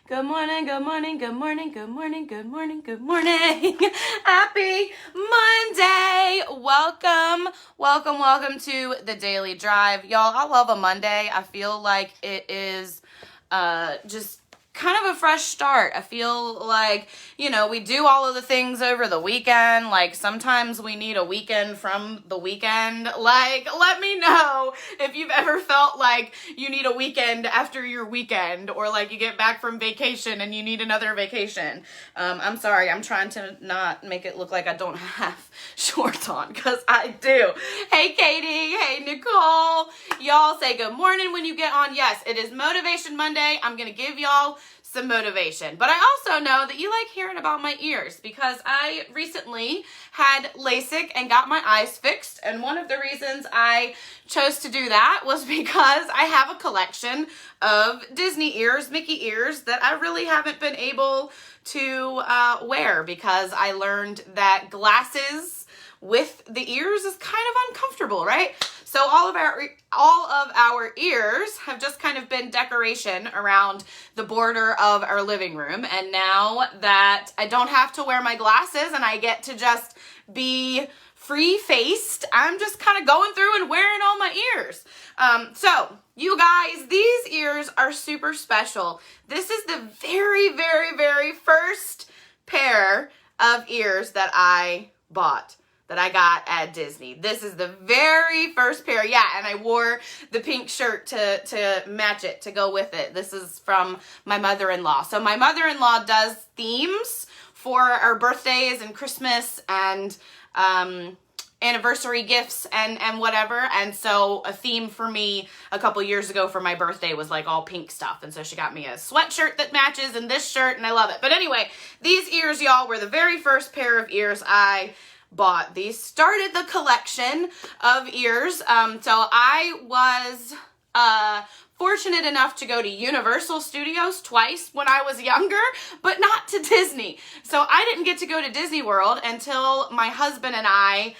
Good morning, good morning, good morning, good morning, good morning, good morning. Happy Monday. Welcome to the Daily Drive. Y'all, I love a Monday. I feel like it is just kind of a fresh start. I feel like, we do all of the things over the weekend. Like, sometimes we need a weekend from the weekend. Like, let me know if you've ever felt like you need a weekend after your weekend, or like you get back from vacation and you need another vacation. I'm sorry, I'm trying to not make it look like I don't have shorts on, because I do. Hey, Katie. Hey, Nicole. Y'all say good morning when you get on. Yes, it is Motivation Monday. I'm going to give y'all some motivation. But I also know that you like hearing about my ears, because I recently had LASIK and got my eyes fixed. And one of the reasons I chose to do that was because I have a collection of Disney ears, Mickey ears, that I really haven't been able to wear, because I learned that glasses with the ears is kind of uncomfortable, right? So all of our ears have just kind of been decoration around the border of our living room. And now that I don't have to wear my glasses and I get to just be free-faced, I'm just kind of going through and wearing all my ears. So you guys, these ears are super special. This is the very, very, very first pair of ears that I bought, that I got at Disney. This is the very first pair. Yeah, and I wore the pink shirt to match it, to go with it. This is from my mother-in-law. So my mother-in-law does themes for our birthdays and Christmas and anniversary gifts and whatever. And so a theme for me a couple years ago for my birthday was like all pink stuff. And so she got me a sweatshirt that matches and this shirt, and I love it. But anyway, these ears, y'all, were the very first pair of ears I bought. These started the collection of ears. So I was fortunate enough to go to Universal Studios twice when I was younger, but not to Disney. So I didn't get to go to Disney World until my husband and I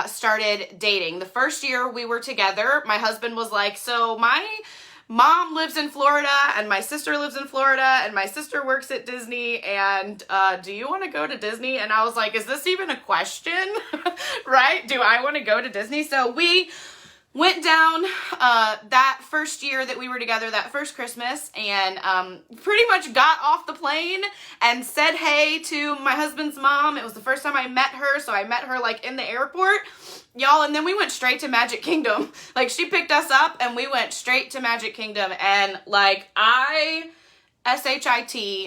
started dating. The first year we were together, my husband was like, so my mom lives in Florida and my sister lives in Florida and my sister works at Disney, and do you want to go to Disney? And I was like, is this even a question? Right? Do I want to go to Disney? So we went down that first year that we were together, that first Christmas, and pretty much got off the plane and said hey to my husband's mom. It was the first time I met her, so I met her like in the airport, y'all, and then we went straight to Magic Kingdom. Like, she picked us up and we went straight to Magic Kingdom, and like SHIT,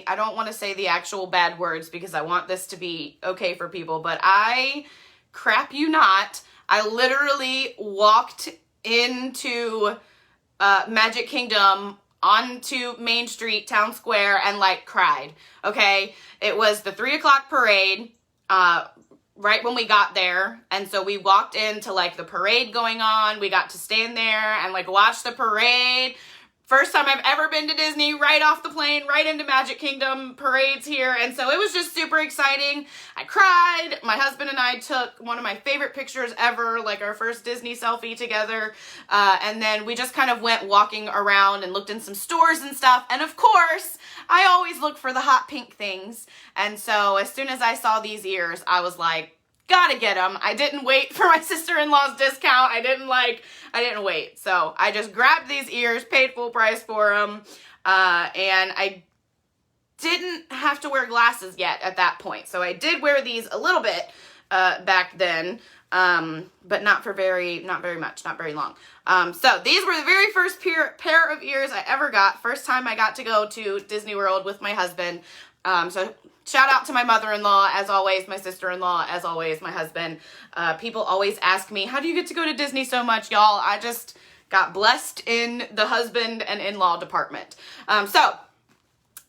I don't want to say the actual bad words because I want this to be okay for people, but I crap you not, I literally walked into Magic Kingdom onto Main Street, Town Square, and like cried, okay? It was the 3 o'clock parade right when we got there, and so we walked into like the parade going on. We got to stand there and like watch the parade. First time I've ever been to Disney, right off the plane, right into Magic Kingdom, parades here. And so it was just super exciting. I cried. My husband and I took one of my favorite pictures ever, like our first Disney selfie together. And then we just kind of went walking around and looked in some stores and stuff. And of course, I always look for the hot pink things. And so as soon as I saw these ears, I was like, gotta get them. I didn't wait for my sister-in-law's discount. I didn't wait. So I just grabbed these ears, paid full price for them, and I didn't have to wear glasses yet at that point. So I did wear these a little bit back then, but not very much, not very long. So these were the very first pair of ears I ever got. First time I got to go to Disney World with my husband. So shout out to my mother-in-law, as always, my sister-in-law, as always, my husband. People always ask me, how do you get to go to Disney so much, y'all? I just got blessed in the husband and in-law department. So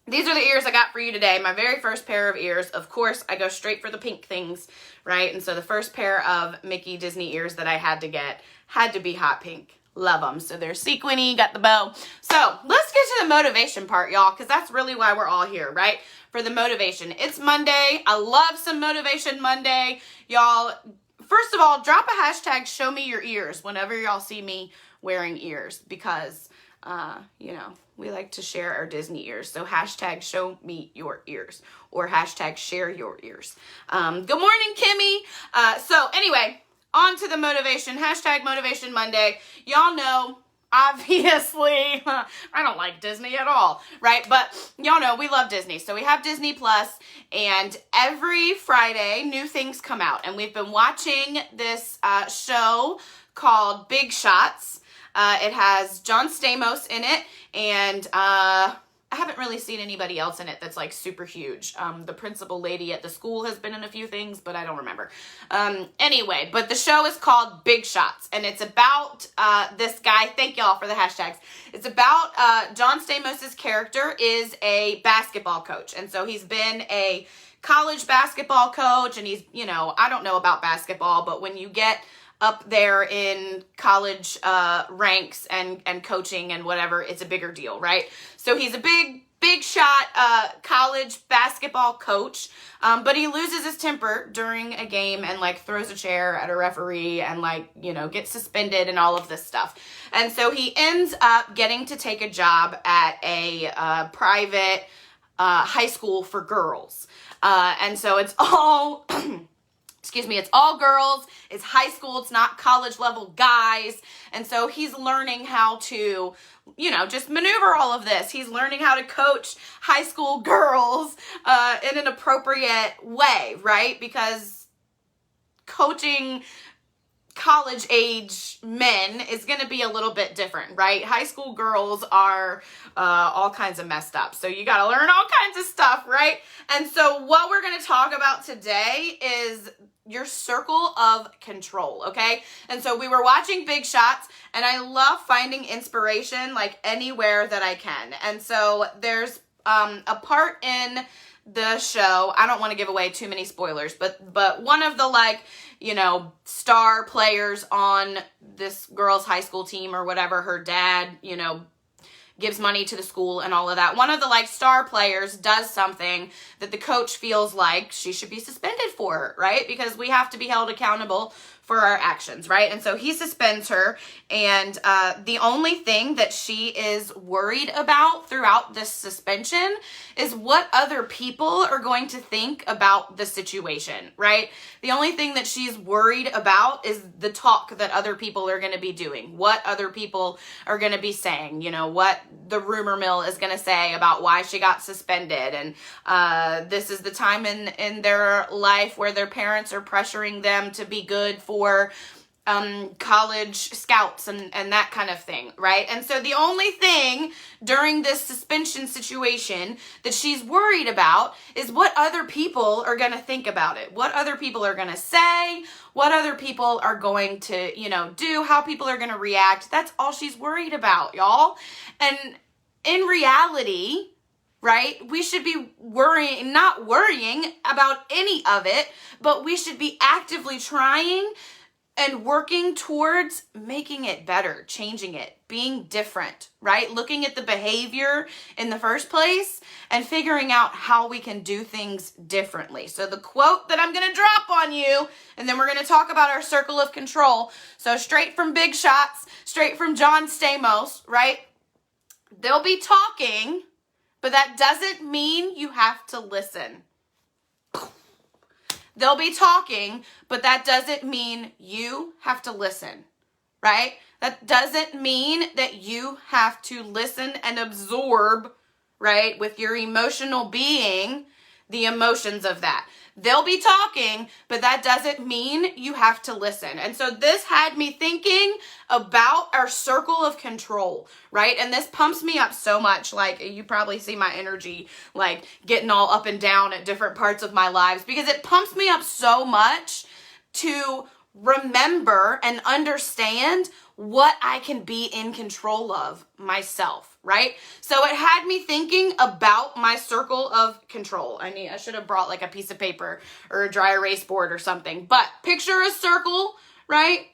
these are the ears I got for you today. My very first pair of ears. Of course, I go straight for the pink things, right? And so the first pair of Mickey Disney ears that I had to get had to be hot pink. Love them. So they're sequiny, got the bow. So let's get to the motivation part, y'all, because that's really why we're all here, right? For the motivation. It's Monday. I love some Motivation Monday. Y'all, first of all, drop a hashtag, show me your ears, whenever y'all see me wearing ears, because we like to share our Disney ears. So hashtag show me your ears, or hashtag share your ears. Good morning, Kimmy. So anyway, on to the motivation, hashtag Motivation Monday. Y'all know, obviously, I don't like Disney at all, right? But y'all know we love Disney. So we have Disney Plus, and every Friday new things come out. And we've been watching this show called Big Shots. It has John Stamos in it, and I haven't really seen anybody else in it that's like super huge. The principal lady at the school has been in a few things, but I don't remember. Anyway, but the show is called Big Shots, and it's about this guy. Thank y'all for the hashtags. It's about John Stamos' character is a basketball coach, and so he's been a college basketball coach, and he's, I don't know about basketball, but when you get up there in college ranks and coaching and whatever, it's a bigger deal, right? So he's a big shot college basketball coach, but he loses his temper during a game and like throws a chair at a referee and gets suspended and all of this stuff. And so he ends up getting to take a job at a private high school for girls. And so it's all it's all girls, it's high school, it's not college level guys. And so he's learning how to, just maneuver all of this. He's learning how to coach high school girls in an appropriate way, right? Because coaching college age men is going to be a little bit different, right? High school girls are all kinds of messed up. So you got to learn all kinds of stuff, right? And so what we're going to talk about today is your circle of control, okay? And so we were watching Big Shots, and I love finding inspiration like anywhere that I can. And so there's a part in the show, I don't want to give away too many spoilers, but one of the star players on this girl's high school team or whatever, her dad, gives money to the school and all of that. One of the star players does something that the coach feels like she should be suspended for, right? Because we have to be held accountable for our actions, right? And so he suspends her, and the only thing that she is worried about throughout this suspension is what other people are going to think about the situation, right? The only thing that she's worried about is the talk that other people are going to be doing, what other people are going to be saying, what the rumor mill is going to say about why she got suspended. And this is the time in their life where their parents are pressuring them to be good for college scouts and that kind of thing, right? And so the only thing during this suspension situation that she's worried about is what other people are going to think about it, what other people are going to say, what other people are going to, do, how people are going to react. That's all she's worried about, y'all. And in reality, right, we should be not worrying about any of it, but we should be actively trying and working towards making it better, changing it, being different, right? Looking at the behavior in the first place and figuring out how we can do things differently. So the quote that I'm going to drop on you, and then we're going to talk about our circle of control. So straight from Big Shots, straight from John Stamos, right? They'll be talking, but that doesn't mean you have to listen. They'll be talking, but that doesn't mean you have to listen, right? That doesn't mean that you have to listen and absorb, right, with your emotional being, the emotions of that. They'll be talking, but that doesn't mean you have to listen. And so this had me thinking about our circle of control, right? And this pumps me up so much. You probably see my energy, getting all up and down at different parts of my lives, because it pumps me up so much to remember and understand what I can be in control of myself, right? So it had me thinking about my circle of control. I should have brought a piece of paper or a dry erase board or something, but picture a circle, right?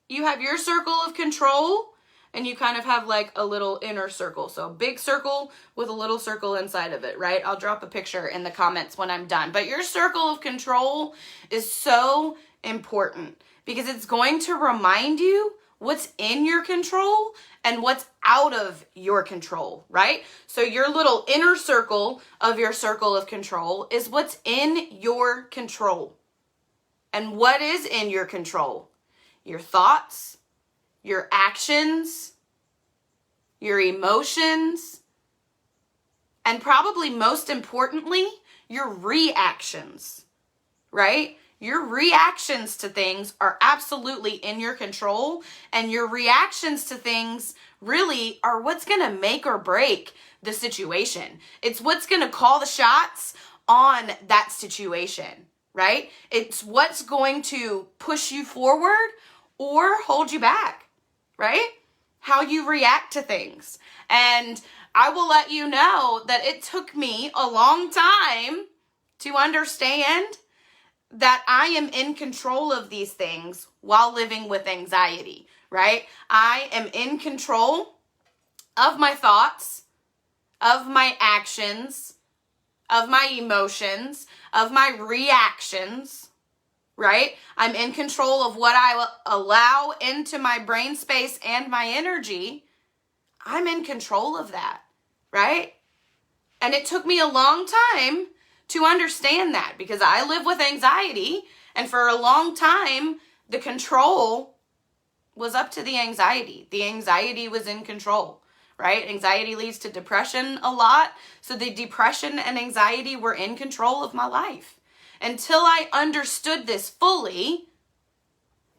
You have your circle of control, and you kind of have a little inner circle. So a big circle with a little circle inside of it, right? I'll drop a picture in the comments when I'm done. But your circle of control is so important because it's going to remind you what's in your control and what's out of your control, right? So your little inner circle of your circle of control is what's in your control. And what is in your control? Your thoughts, your actions, your emotions, and probably most importantly, your reactions, right? Your reactions to things are absolutely in your control, and your reactions to things really are what's going to make or break the situation. It's what's going to call the shots on that situation, right? It's what's going to push you forward or hold you back, right? How you react to things. And I will let you know that it took me a long time to understand that I am in control of these things while living with anxiety, right? I am in control of my thoughts, of my actions, of my emotions, of my reactions, right? I'm in control of what I allow into my brain space and my energy. I'm in control of that, right? And it took me a long time to understand that because I live with anxiety, and for a long time, the control was up to the anxiety. The anxiety was in control, right? Anxiety leads to depression a lot, so the depression and anxiety were in control of my life. Until I understood this fully,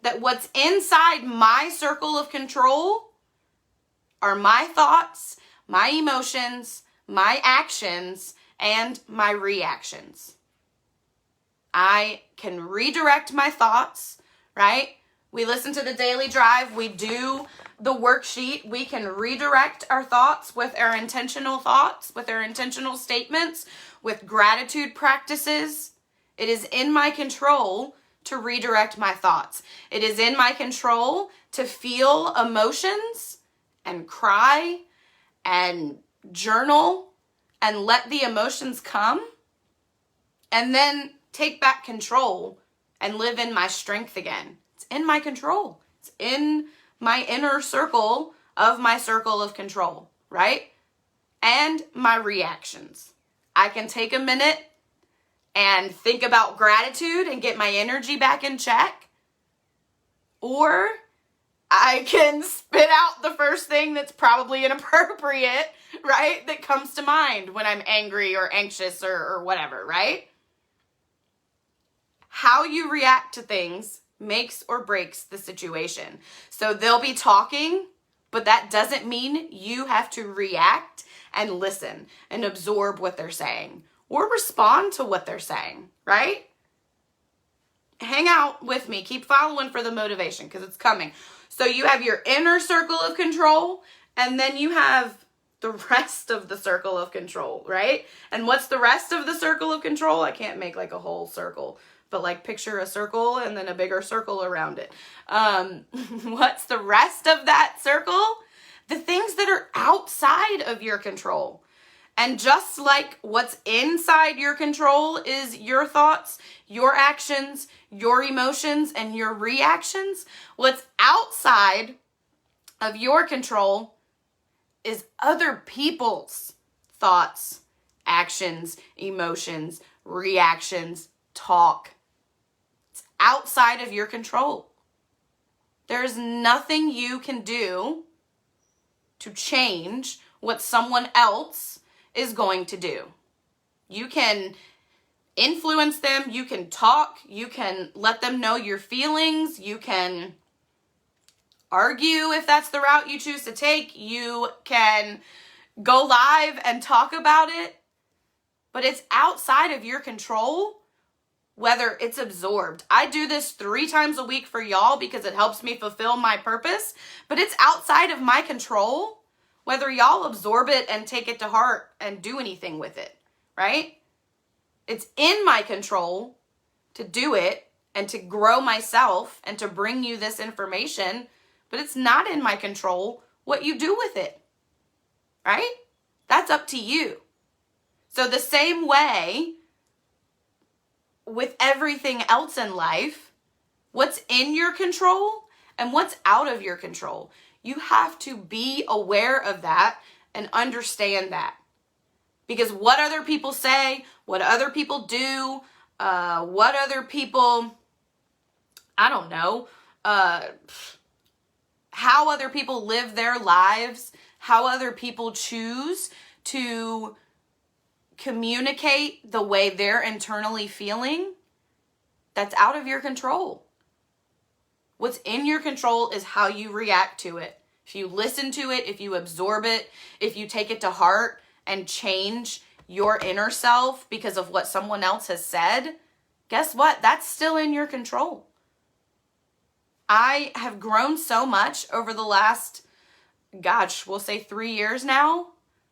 that what's inside my circle of control are my thoughts, my emotions, my actions, and my reactions. I can redirect my thoughts, right? We listen to the Daily Drive. We do the worksheet. We can redirect our thoughts with our intentional thoughts, with our intentional statements, with gratitude practices. It is in my control to redirect my thoughts. It is in my control to feel emotions and cry and journal and let the emotions come, and then take back control and live in my strength again. It's in my control. It's in my inner circle of my circle of control, right? And my reactions. I can take a minute and think about gratitude and get my energy back in check, or I can spit out the first thing that's probably inappropriate, right? That comes to mind when I'm angry or anxious or whatever, right? How you react to things makes or breaks the situation. So they'll be talking, but that doesn't mean you have to react and listen and absorb what they're saying or respond to what they're saying, right? Hang out with me. Keep following for the motivation because it's coming. So you have your inner circle of control, and then you have the rest of the circle of control, right? And what's the rest of the circle of control? I can't make like a whole circle, but like picture a circle and then a bigger circle around it. What's the rest of that circle? The things that are outside of your control. And just like what's inside your control is your thoughts, your actions, your emotions, and your reactions, what's outside of your control is other people's thoughts, actions, emotions, reactions, talk. It's outside of your control. There's nothing you can do to change what someone else is going to do. You can influence them, you can talk, you can let them know your feelings, you can argue if that's the route you choose to take, you can go live and talk about it, but it's outside of your control whether it's absorbed. I do this 3 times a week for y'all because it helps me fulfill my purpose, but it's outside of my control whether y'all absorb it and take it to heart and do anything with it, right? It's in my control to do it and to grow myself and to bring you this information, but it's not in my control what you do with it, right? That's up to you. So the same way with everything else in life, what's in your control and what's out of your control. You have to be aware of that and understand that. Because what other people say, what other people do, what other people, I don't know, how other people live their lives, how other people choose to communicate the way they're internally feeling, that's out of your control. What's in your control is how you react to it. If you listen to it, if you absorb it, if you take it to heart and change your inner self because of what someone else has said, guess what? That's still in your control. I have grown so much over the last, we'll say 3 years now.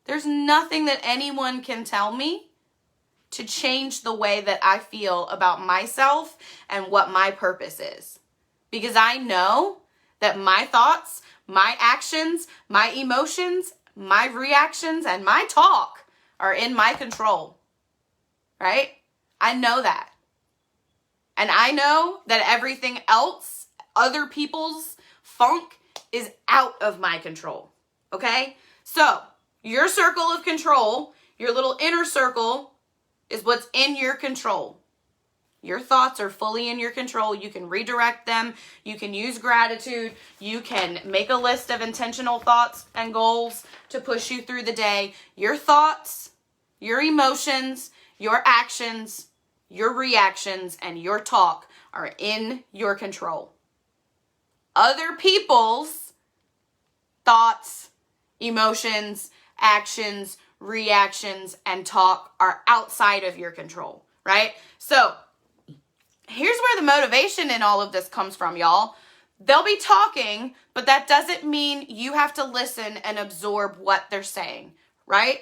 There's nothing that anyone can tell me to change the way that I feel about myself and what my purpose is. Because I know that my thoughts, my actions, my emotions, my reactions, and my talk are in my control. Right? I know that. And I know that everything else, other people's funk, is out of my control. Okay? So, your circle of control, your little inner circle, is what's in your control. Your thoughts are fully in your control. You can redirect them. You can use gratitude. You can make a list of intentional thoughts and goals to push you through the day. Your thoughts, your emotions, your actions, your reactions, and your talk are in your control. Other people's thoughts, emotions, actions, reactions, and talk are outside of your control, right? So, here's where the motivation in all of this comes from, y'all. They'll be talking, but that doesn't mean you have to listen and absorb what they're saying, right?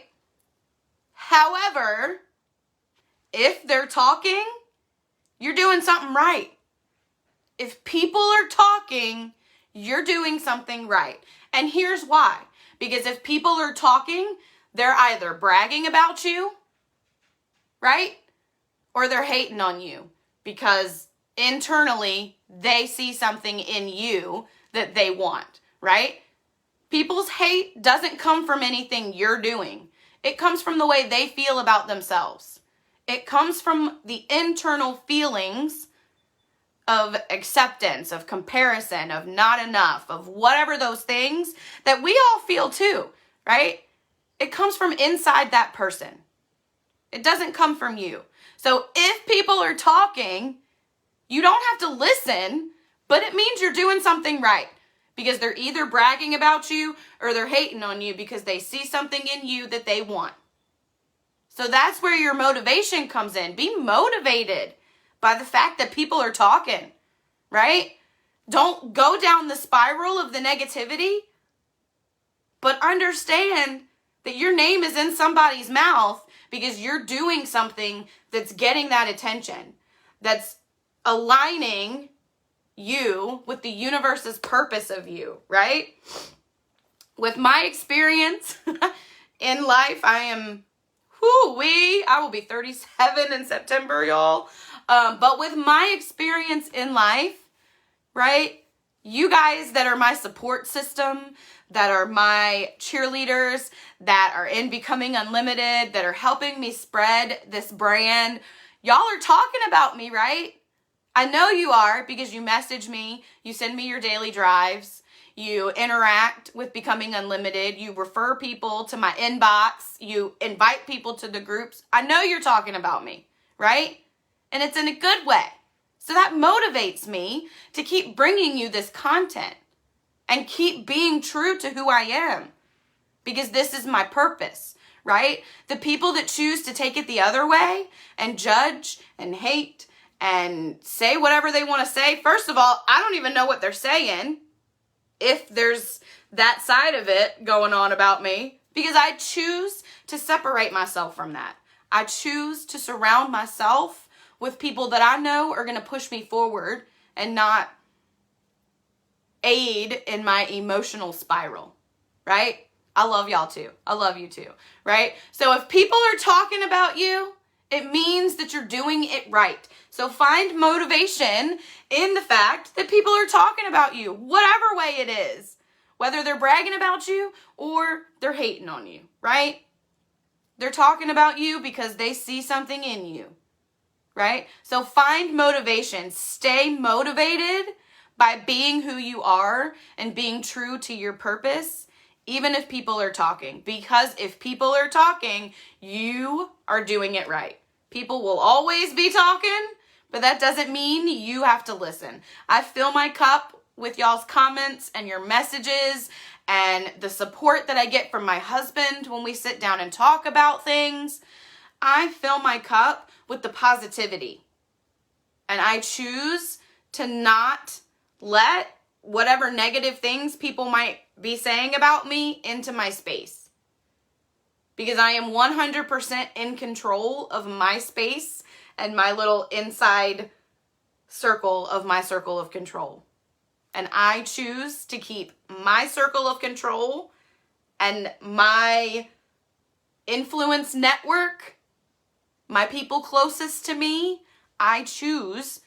However, if they're talking, you're doing something right. If people are talking, you're doing something right. And here's why. Because if people are talking, they're either bragging about you, right? Or they're hating on you. Because internally, they see something in you that they want, right? People's hate doesn't come from anything you're doing. It comes from the way they feel about themselves. It comes from the internal feelings of acceptance, of comparison, of not enough, of whatever those things that we all feel too, right? It comes from inside that person. It doesn't come from you. So if people are talking, you don't have to listen, but it means you're doing something right. Because they're either bragging about you or they're hating on you because they see something in you that they want. So that's where your motivation comes in. Be motivated by the fact that people are talking, right? Don't go down the spiral of the negativity, but understand that your name is in somebody's mouth because you're doing something that's getting that attention, that's aligning you with the universe's purpose of you, right? With my experience in life, I will be 37 in September, y'all. But with my experience in life, right? You guys that are my support system, that are my cheerleaders, that are in Becoming Unlimited, that are helping me spread this brand, y'all are talking about me, right? I know you are because you message me, you send me your daily drives, you interact with Becoming Unlimited, you refer people to my inbox, you invite people to the groups. I know you're talking about me, right? And it's in a good way. So that motivates me to keep bringing you this content and keep being true to who I am because this is my purpose, right? The people that choose to take it the other way and judge and hate and say whatever they want to say. First of all, I don't even know what they're saying if there's that side of it going on about me because I choose to separate myself from that. I choose to surround myself with people that I know are going to push me forward and not aid in my emotional spiral, right? I love y'all too. I love you too, right? So if people are talking about you, It means that you're doing it right. So find motivation in the fact that people are talking about you, whatever way it is, whether they're bragging about you or they're hating on you, right? They're talking about you because they see something in you, right? So find motivation. Stay motivated by being who you are and being true to your purpose, even if people are talking. Because if people are talking, you are doing it right. People will always be talking, but that doesn't mean you have to listen. I fill my cup with y'all's comments and your messages and the support that I get from my husband when we sit down and talk about things. I fill my cup with the positivity. And I choose to not let whatever negative things people might be saying about me into my space. Because I am 100% in control of my space and my little inside circle of my circle of control. And I choose to keep my circle of control and my influence network, my people closest to me, I choose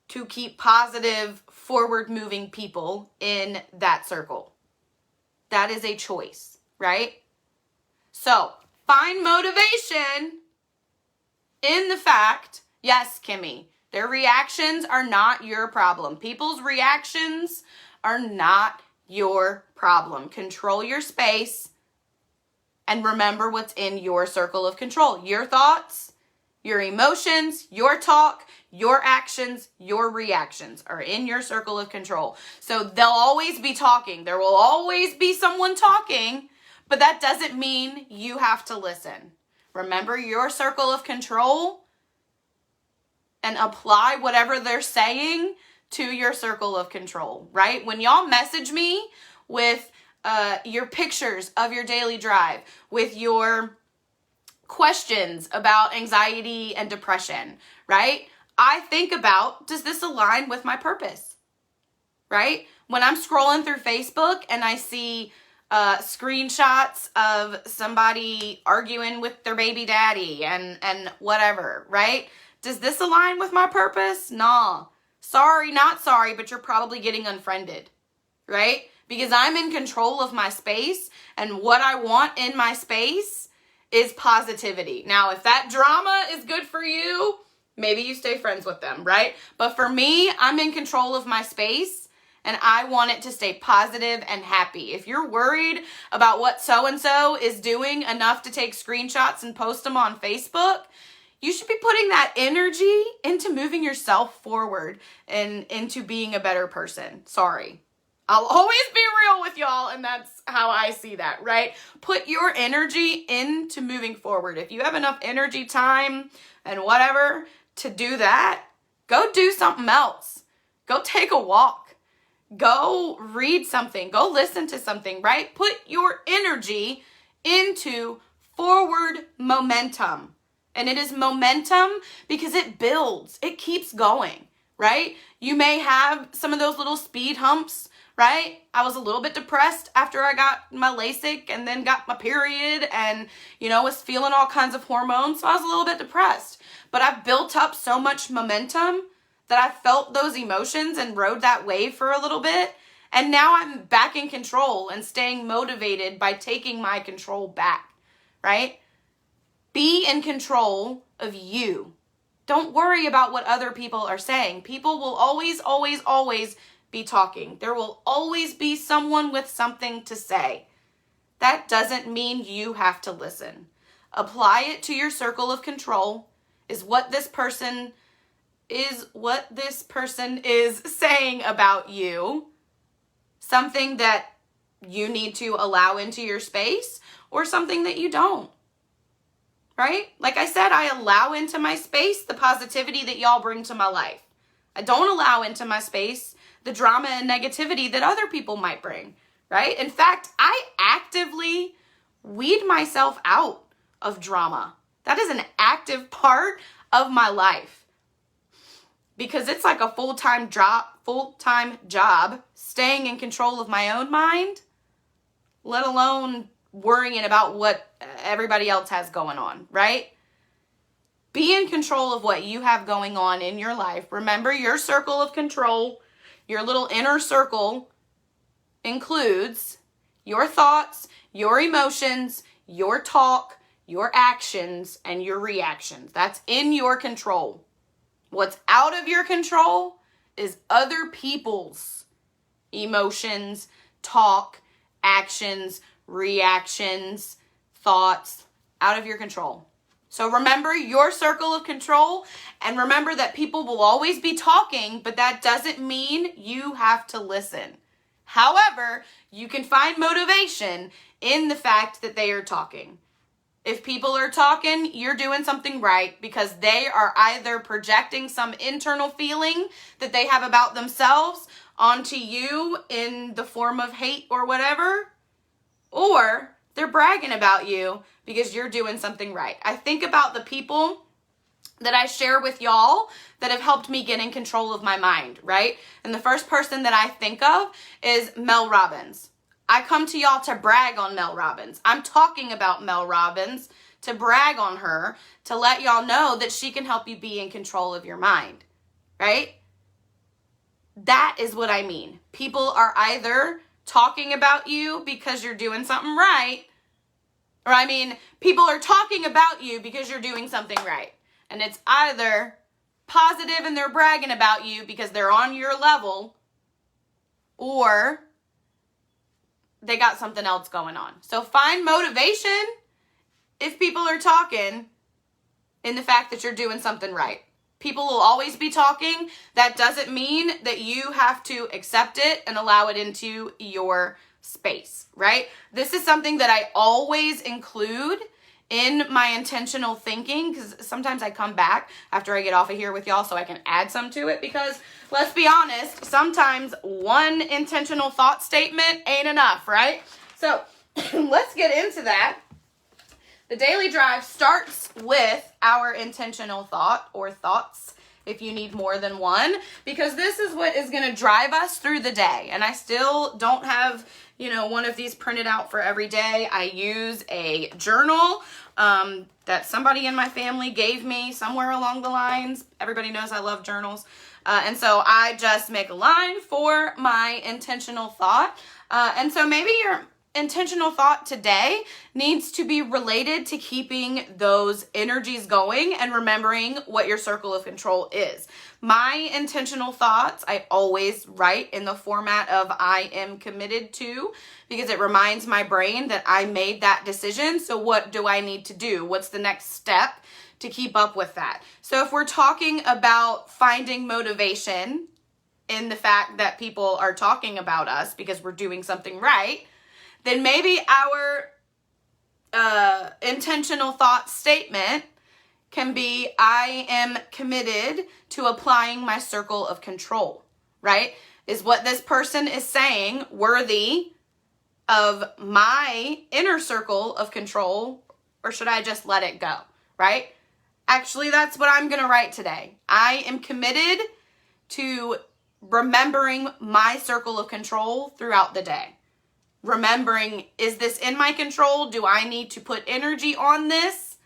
to keep positive, forward-moving people in that circle. That is a choice, right? So, find motivation in the fact, yes, Kimmy, their reactions are not your problem. People's reactions are not your problem. Control your space and remember what's in your circle of control. Your thoughts, your emotions, your talk, your actions, your reactions are in your circle of control. So they'll always be talking. There will always be someone talking, but that doesn't mean you have to listen. Remember your circle of control and apply whatever they're saying to your circle of control, right? When y'all message me with your pictures of your daily drive, with your questions about anxiety and depression, right? I think about, does this align with my purpose, right? When I'm scrolling through Facebook and I see screenshots of somebody arguing with their baby daddy and whatever, right? Does this align with my purpose? Nah. Sorry, not sorry, but you're probably getting unfriended, right? Because I'm in control of my space, and what I want in my space is positivity. Now, if that drama is good for you, maybe you stay friends with them, right? But for me, I'm in control of my space, and I want it to stay positive and happy. If you're worried about what so-and-so is doing enough to take screenshots and post them on Facebook, you should be putting that energy into moving yourself forward and into being a better person. Sorry. I'll always be real with y'all, and that's how I see that, right? Put your energy into moving forward. If you have enough energy, time, and whatever to do that, go do something else. Go take a walk. Go read something. Go listen to something, right? Put your energy into forward momentum. And it is momentum because it builds. It keeps going, right? You may have some of those little speed humps, right? I was a little bit depressed after I got my LASIK and then got my period and, was feeling all kinds of hormones. So I was a little bit depressed. But I've built up so much momentum that I felt those emotions and rode that wave for a little bit. And now I'm back in control and staying motivated by taking my control back, right? Be in control of you. Don't worry about what other people are saying. People will always, always, always be talking. There will always be someone with something to say. That doesn't mean you have to listen. Apply it to your circle of control. Is what this person is saying about you something that you need to allow into your space or something that you don't? Right? Like I said, I allow into my space the positivity that y'all bring to my life. I don't allow into my space the drama and negativity that other people might bring, right? In fact, I actively weed myself out of drama. That is an active part of my life because it's like a full-time job staying in control of my own mind, let alone worrying about what everybody else has going on, right? Be in control of what you have going on in your life. Remember, your circle of control, your little inner circle, includes your thoughts, your emotions, your talk, your actions, and your reactions. That's in your control. What's out of your control is other people's emotions, talk, actions, reactions, thoughts, out of your control. So remember your circle of control, and remember that people will always be talking, but that doesn't mean you have to listen. However, you can find motivation in the fact that they are talking. If people are talking, you're doing something right, because they are either projecting some internal feeling that they have about themselves onto you in the form of hate or whatever, or they're bragging about you because you're doing something right. I think about the people that I share with y'all that have helped me get in control of my mind, right? And the first person that I think of is Mel Robbins. I come to y'all to brag on Mel Robbins. I'm talking about Mel Robbins to brag on her, to let y'all know that she can help you be in control of your mind, right? That is what I mean. People are either talking about you because you're doing something right, or people are talking about you because you're doing something right. And it's either positive and they're bragging about you because they're on your level, or they got something else going on. So find motivation if people are talking in the fact that you're doing something right. People will always be talking. That doesn't mean that you have to accept it and allow it into your space, right? This is something that I always include in my intentional thinking, because sometimes I come back after I get off of here with y'all so I can add some to it, because let's be honest, sometimes one intentional thought statement ain't enough, right? So let's get into that. The daily drive starts with our intentional thought, or thoughts if you need more than one, because this is what is going to drive us through the day. And I still don't have, one of these printed out for every day. I use a journal that somebody in my family gave me somewhere along the lines. Everybody knows I love journals. And so I just make a line for my intentional thought. And so maybe your intentional thought today needs to be related to keeping those energies going and remembering what your circle of control is. My intentional thoughts, I always write in the format of I am committed to, because it reminds my brain that I made that decision. So what do I need to do? What's the next step to keep up with that? So if we're talking about finding motivation in the fact that people are talking about us because we're doing something right, then maybe our intentional thought statement can be, I am committed to applying my circle of control, right? Is what this person is saying worthy of my inner circle of control, or should I just let it go, right? Actually, that's what I'm going to write today. I am committed to remembering my circle of control throughout the day. Remembering, is this in my control? Do I need to put energy on this?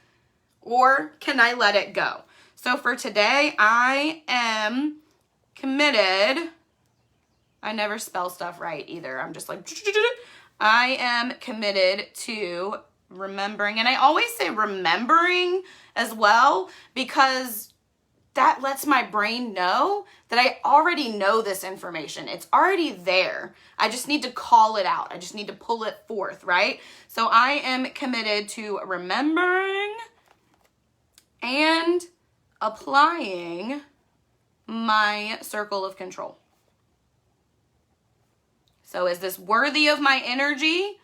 Or can I let it go? So for today, I am committed. I never spell stuff right either. I'm just like, I am committed to remembering. And I always say remembering as well, because that lets my brain know that I already know this information. It's already there. I just need to call it out. I just need to pull it forth, right? So I am committed to remembering and applying my circle of control. So is this worthy of my energy,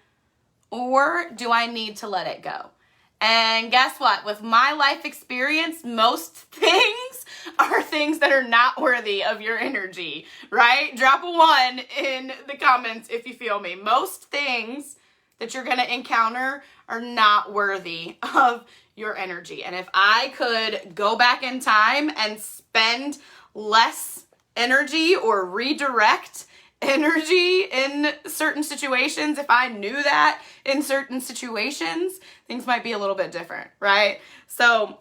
or do I need to let it go? And guess what? With my life experience, most things are things that are not worthy of your energy, right? Drop a 1 in the comments if you feel me. Most things that you're going to encounter are not worthy of your energy. And if I could go back in time and spend less energy or redirect energy in certain situations, if I knew that in certain situations, things might be a little bit different, right? So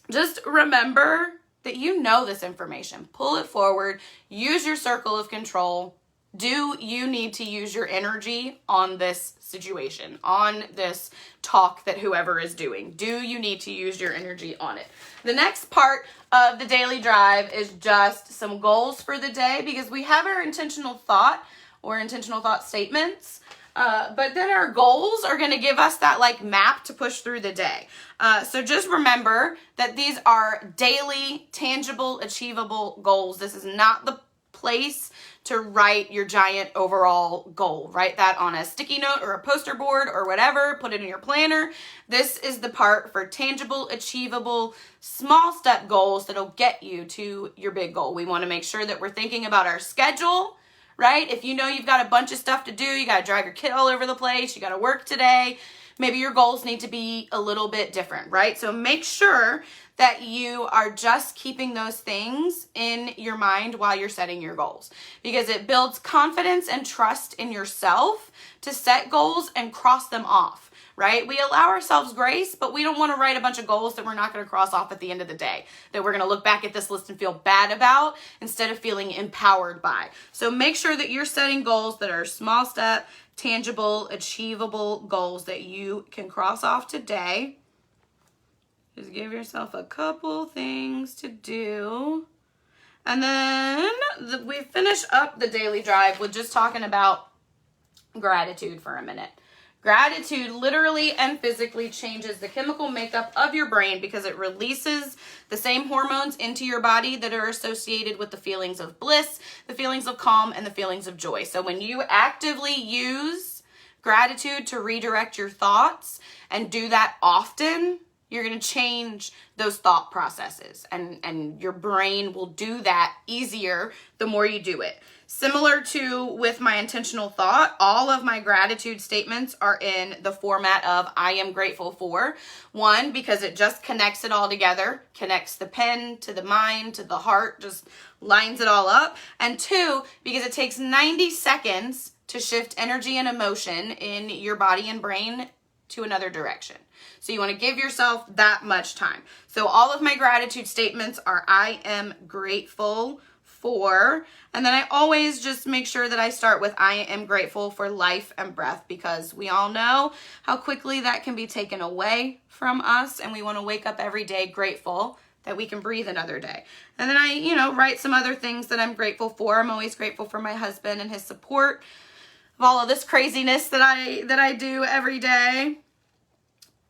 just remember that you know this information. Pull it forward. Use your circle of control. Do you need to use your energy on this situation, on this talk that whoever is doing? Do you need to use your energy on it? The next part of the daily drive is just some goals for the day, because we have our intentional thought or intentional thought statements. But then our goals are going to give us that like map to push through the day. So just remember that these are daily, tangible, achievable goals. This is not the place to write your giant overall goal. Write that on a sticky note or a poster board or whatever. Put it in your planner. This is the part for tangible, achievable, small step goals that'll get you to your big goal. We want to make sure that we're thinking about our schedule, right? If you know you've got a bunch of stuff to do, you got to drive your kid all over the place, you got to work today, maybe your goals need to be a little bit different, right? So make sure that you are just keeping those things in your mind while you're setting your goals, because it builds confidence and trust in yourself to set goals and cross them off, right? We allow ourselves grace, but we don't want to write a bunch of goals that we're not going to cross off at the end of the day, that we're going to look back at this list and feel bad about instead of feeling empowered by. So make sure that you're setting goals that are small step, tangible, achievable goals that you can cross off today. Just give yourself a couple things to do. And then we finish up the daily drive with just talking about gratitude for a minute. Gratitude literally and physically changes the chemical makeup of your brain, because it releases the same hormones into your body that are associated with the feelings of bliss, the feelings of calm, and the feelings of joy. So when you actively use gratitude to redirect your thoughts and do that often, you're going to change those thought processes, and your brain will do that easier the more you do it. Similar to with my intentional thought, all of my gratitude statements are in the format of I am grateful for. One, because it just connects it all together, connects the pen to the mind to the heart, just lines it all up. And two, because it takes 90 seconds to shift energy and emotion in your body and brain to another direction. So you want to give yourself that much time. So all of my gratitude statements are I am grateful for. And then I always just make sure that I start with I am grateful for life and breath, because we all know how quickly that can be taken away from us. And we want to wake up every day grateful that we can breathe another day. And then I, write some other things that I'm grateful for. I'm always grateful for my husband and his support of all of this craziness that I do every day.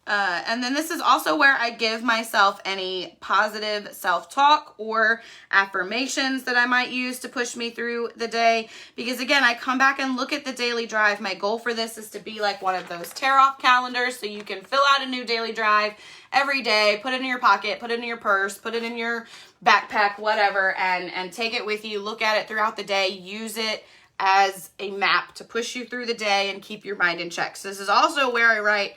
And then this is also where I give myself any positive self-talk or affirmations that I might use to push me through the day. Because again, I come back and look at the daily drive. My goal for this is to be like one of those tear-off calendars, so you can fill out a new daily drive every day, put it in your pocket, put it in your purse, put it in your backpack, whatever, and take it with you. Look at it throughout the day. Use it as a map to push you through the day and keep your mind in check. So this is also where I write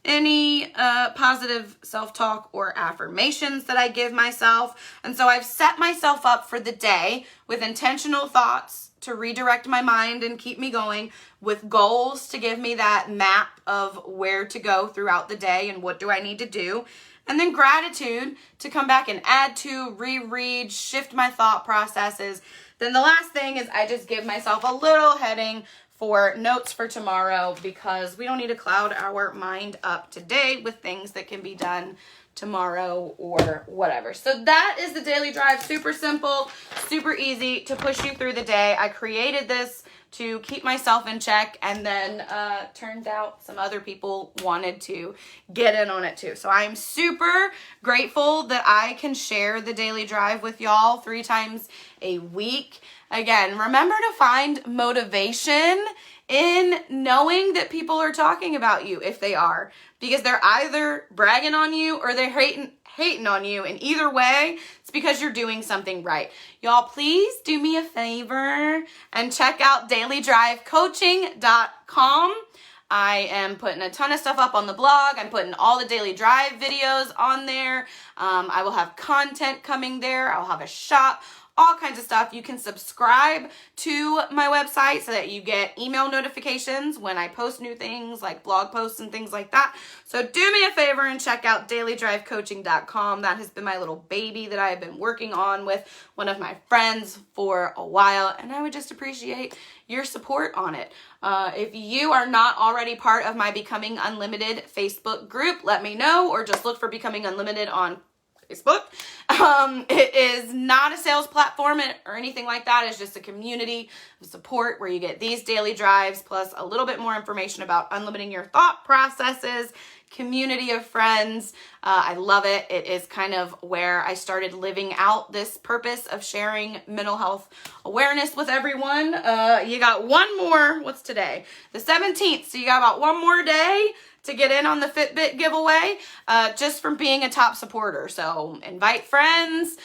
any positive self-talk or affirmations that I give myself. And so I've set myself up for the day with intentional thoughts to redirect my mind and keep me going, with goals to give me that map of where to go throughout the day and what do I need to do. And then gratitude to come back and add to, reread, shift my thought processes. Then the last thing is I just give myself a little heading for notes for tomorrow, because we don't need to cloud our mind up today with things that can be done tomorrow or whatever. So that is the daily drive. Super simple, super easy to push you through the day. I created this to keep myself in check, and then turns out some other people wanted to get in on it too. So I'm super grateful that I can share the daily drive with y'all 3 times a week. Again, remember to find motivation in knowing that people are talking about you, if they are, because they're either bragging on you or they're hating on you. And either way, it's because you're doing something right. Y'all, please do me a favor and check out dailydrivecoaching.com. I am putting a ton of stuff up on the blog. I'm putting all the daily drive videos on there. I will have content coming there. I'll have a shop. all kinds of stuff. You can subscribe to my website so that you get email notifications when I post new things like blog posts and things like that. So do me a favor and check out dailydrivecoaching.com. That has been my little baby that I have been working on with one of my friends for a while, and I would just appreciate your support on it. If you are not already part of my Becoming Unlimited Facebook group, let me know, or just look for Becoming Unlimited on Facebook. It is not a sales platform or anything like that. It's just a community of support where you get these daily drives plus a little bit more information about unlimiting your thought processes, community of friends. I love it. It is kind of where I started living out this purpose of sharing mental health awareness with everyone. You got one more, what's today? The 17th. So you got about one more day to get in on the Fitbit giveaway, just from being a top supporter. So invite friends,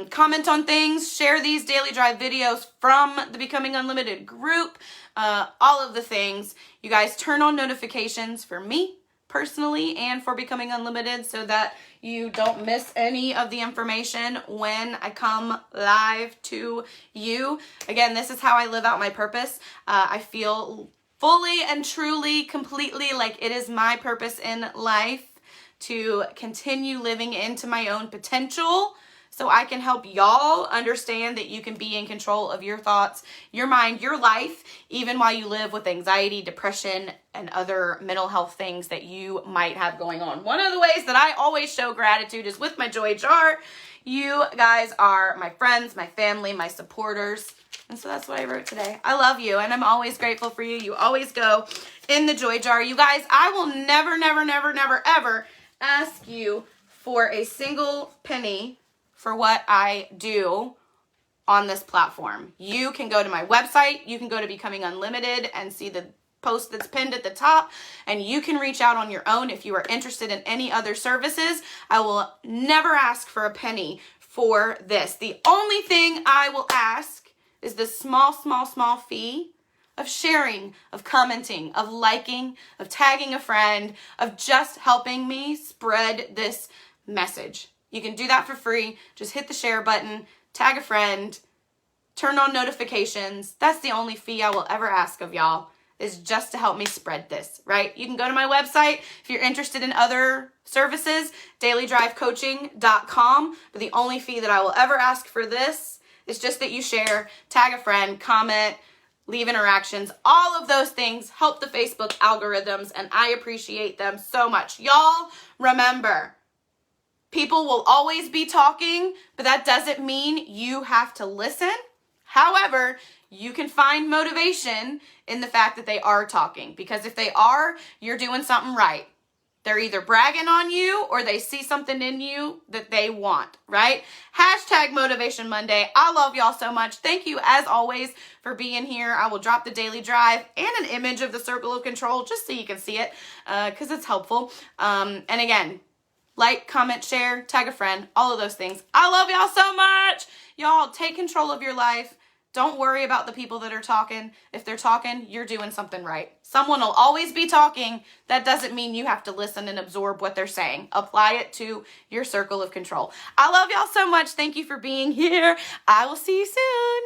comment on things, share these daily drive videos from the Becoming Unlimited group, all of the things. You guys turn on notifications for me personally and for Becoming Unlimited so that you don't miss any of the information when I come live to you. Again, this is how I live out my purpose. I feel fully and truly, completely like it is my purpose in life to continue living into my own potential so I can help y'all understand that you can be in control of your thoughts, your mind, your life, even while you live with anxiety, depression, and other mental health things that you might have going on. One of the ways that I always show gratitude is with my joy jar. You guys are my friends, my family, my supporters. And so that's what I wrote today. I love you, and I'm always grateful for you. You always go in the joy jar. You guys, I will never, never, never, never, ever ask you for a single penny for what I do on this platform. You can go to my website. You can go to Becoming Unlimited and see the post that's pinned at the top, and you can reach out on your own if you are interested in any other services. I will never ask for a penny for this. The only thing I will ask is the small, small, small fee of sharing, of commenting, of liking, of tagging a friend, of just helping me spread this message. You can do that for free. Just hit the share button, tag a friend, turn on notifications. That's the only fee I will ever ask of y'all, is just to help me spread this, right? You can go to my website if you're interested in other services, dailydrivecoaching.com, but the only fee that I will ever ask for this is just that you share, tag a friend, comment, leave interactions. All of those things help the Facebook algorithms, and I appreciate them so much. Y'all, remember, people will always be talking, but that doesn't mean you have to listen. However, you can find motivation in the fact that they are talking, because if they are, you're doing something right. They're either bragging on you or they see something in you that they want, right? Hashtag Motivation Monday. I love y'all so much. Thank you, as always, for being here. I will drop the daily drive and an image of the circle of control just so you can see it, because it's helpful. And again, like, comment, share, tag a friend, all of those things. I love y'all so much. Y'all, take control of your life. Don't worry about the people that are talking. If they're talking, you're doing something right. Someone will always be talking. That doesn't mean you have to listen and absorb what they're saying. Apply it to your circle of control. I love y'all so much. Thank you for being here. I will see you soon.